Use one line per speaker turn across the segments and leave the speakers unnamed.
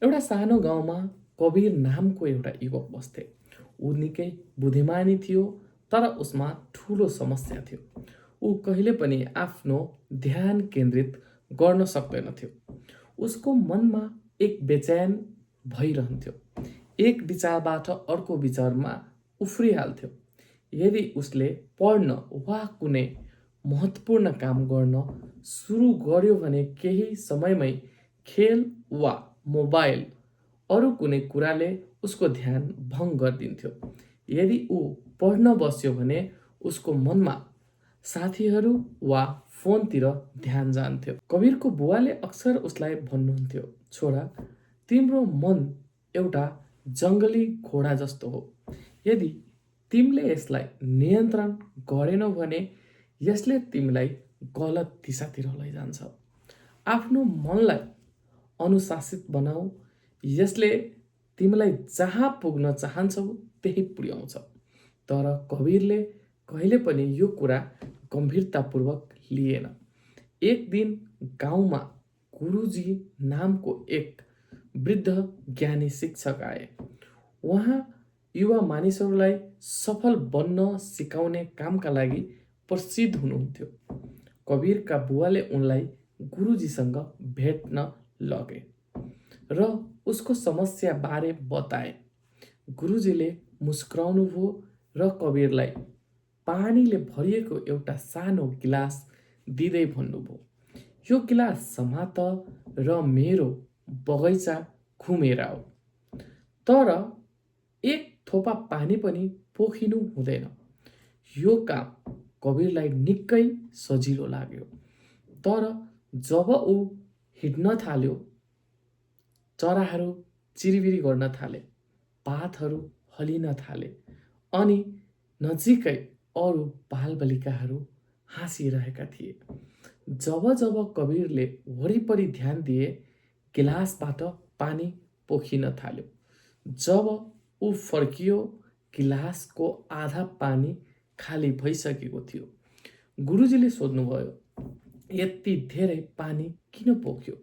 एउटा सानो गाउँमा कबीर नामको एउटा युवक बस्थे। ऊ निकै बुद्धिमानी थियो, तर उसमा ठुलो समस्या थियो। ऊ कहिले पनि आफ्नो ध्यान केन्द्रित गर्न सक्दैनथ्यो। उसको मनमा एक बेचैन भइरहन्थ्यो। एक विचारबाट अर्को विचारमा उफ्रिहाल्थ्यो। यदि उसले पढ्न वा कुनै महत्त्वपूर्ण काम गर्न सुरु गर्यो भने केही समयमै खेल वा मोबाइल अरू कुनै कुराले उसको ध्यान भङ्ग गरिदिन्थ्यो। यदि ऊ पढ्न बस्यो भने उसको मनमा साथीहरू वा फोनतिर ध्यान जान्थ्यो। कबीरको बुवाले अक्सर उसलाई भन्नुहुन्थ्यो, छोरा, तिम्रो मन एउटा जङ्गली घोडा जस्तो हो। यदि तिमीले यसलाई नियन्त्रण गरेनौ भने यसले तिमीलाई गलत दिशातिर लैजान्छ। आफ्नो मनलाई अनुशासित बनाऊ, यसले तिमीलाई जहाँ पुग्न चाहन्छौ त्यही पुर्याउँछ। तर कबीरले कहिले पनि यो कुरा गम्भीरतापूर्वक लिएन। एक दिन गाउँमा गुरुजी नामको एक वृद्ध ज्ञानी शिक्षक आए। उहाँ युवा मानिसहरूलाई सफल बन्न सिकाउने कामका लागि प्रसिद्ध हुनुहुन्थ्यो। कबीरका बुवाले उनलाई गुरुजीसँग भेट्न लगे र उसको समस्या बारे बताए। गुरुजीले मुस्कुराउनुभयो र कबीरलाई पानीले भरिएको एउटा सानो गिलास दिँदै भन्नुभयो, यो गिलास समात र मेरो बगैँचा घुमेर आऊ। तर एक थोपा पानी पनि पोखिनु हुँदैन। यो काम कबीरलाई निकै सजिलो लाग्यो। तर जब ऊ हिँड्न थाल्यो, चराहरू चिरिबिरी गर्न थाले, पातहरू हल्लिन थाले अनि नजिकै अरू बालबालिकाहरू हाँसिरहेका थिए। जब जब कबीरले वरिपरि ध्यान दिए, गिलासबाट पानी पोखिन थाल्यो। जब ऊ फर्कियो, गिलासको आधा पानी खाली भइसकेको थियो। गुरुजीले सोध्नुभयो, यति धेरै पानी किन पोख्यो?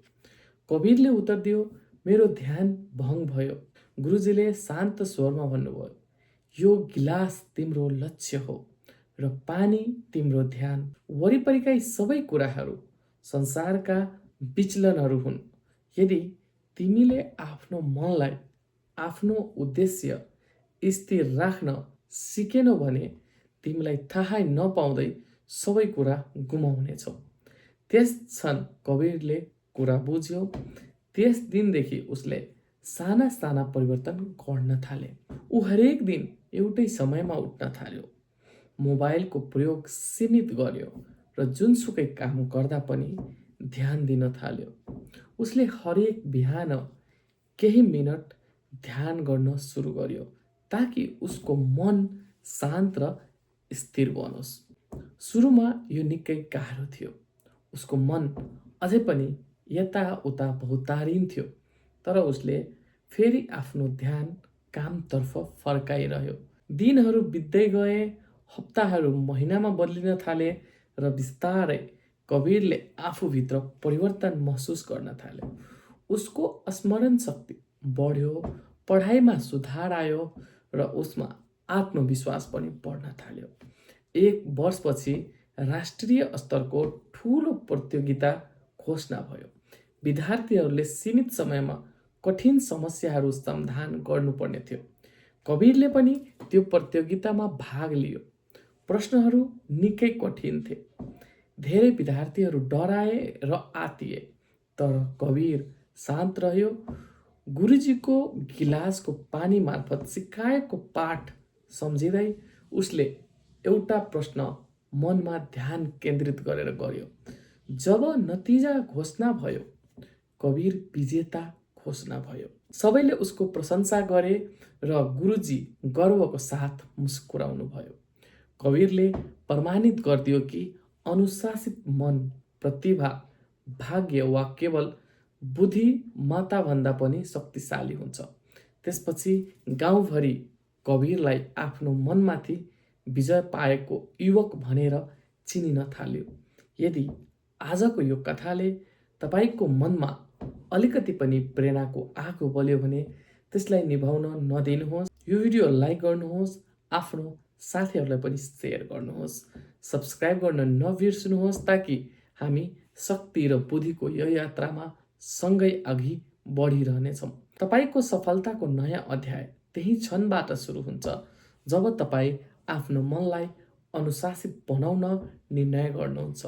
कबीरले उत्तर दियो, मेरो ध्यान भङ्ग भयो। गुरुजीले शान्त स्वरमा भन्नुभयो, यो गिलास तिम्रो लक्ष्य हो र पानी तिम्रो ध्यान। वरिपरिका सबै कुराहरू संसारका विचलनहरू हुन्। यदि तिमीले आफ्नो मनलाई आफ्नो उद्देश्य स्थिर राख्न सिकेनौ भने तिमीलाई थाहै नपाउँदै सबै कुरा गुमाउनेछौ। त्यस क्षण कबीरले कुरा बुझ्यो। त्यस दिनदेखि उसले साना साना परिवर्तन गर्न थाले। ऊ हरेक दिन एउटै समयमा उठ्न थाल्यो, मोबाइलको प्रयोग सीमित गर्यो र जुनसुकै काम गर्दा पनि ध्यान दिन थाल्यो। उसले हरेक बिहान केही मिनट ध्यान गर्न सुरु गर्यो ताकि उसको मन शान्त र स्थिर बनोस्। सुरुमा यो निकै गाह्रो थियो। उसको मन अझै पनि यताउता बहुतारिन्थ्यो, तर उसले फेरि आफ्नो ध्यान कामतर्फ फर्काइरह्यो। दिनहरू बित्दै गए, हप्ताहरू महिनामा बदलिन थाले र बिस्तारै कबीरले आफूभित्र परिवर्तन महसुस गर्न थाल्यो। उसको स्मरण शक्ति बढ्यो, पढाइमा सुधार आयो र उसमा आत्मविश्वास पनि बढ्न थाल्यो। एक वर्षपछि राष्ट्रिय स्तरको ठुलो प्रतियोगिता घोषणा भयो। विद्यार्थीहरूले सीमित समयमा कठिन समस्याहरू समाधान गर्नुपर्ने थियो। कबीरले पनि त्यो प्रतियोगितामा भाग लियो। प्रश्नहरू निकै कठिन थिए। धेरै विद्यार्थीहरू डराए र आत्तिए, तर कबीर शान्त रह्यो। गुरुजीको गिलासको पानी मार्फत सिकाएको पाठ सम्झिँदै उसले एउटा प्रश्न मनमा ध्यान केन्द्रित गरेर गर्यो। जब नतिजा घोषणा भयो, कबीर विजेता घोषणा भयो। सबैले उसको प्रशंसा गरे र गुरुजी गर्वको साथ मुस्कुराउनु भयो। कबीरले प्रमाणित गरिदियो कि अनुशासित मन प्रतिभा, भाग्य वा केवल बुद्धिमत्ताभन्दा पनि शक्तिशाली हुन्छ। त्यसपछि गाउँभरि कबीरलाई आफ्नो मनमाथि विजय पाएको युवक भनेर चिनिन थाल्यो। यदि आजको यो कथाले तपाईँको मनमा अलिकति पनि प्रेरणाको आगो बल्यो भने त्यसलाई निभाउन नदिनुहोस्। यो भिडियो लाइक गर्नुहोस्, आफ्नो साथीहरूलाई पनि सेयर गर्नुहोस्, सब्स्क्राइब गर्न नबिर्सनुहोस् ताकि हामी शक्ति र बुद्धिको यो यात्रामा सँगै अघि बढिरहनेछौँ। तपाईँको सफलताको नयाँ अध्याय त्यही क्षणबाट सुरु हुन्छ जब तपाईँ आफ्नो मनलाई अनुशासित बनाउन निर्णय गर्नुहुन्छ।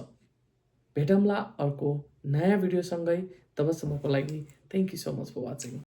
भेटौँला अर्को नयाँ भिडियोसँगै। तबसम्मको लागि thank you so much for watching.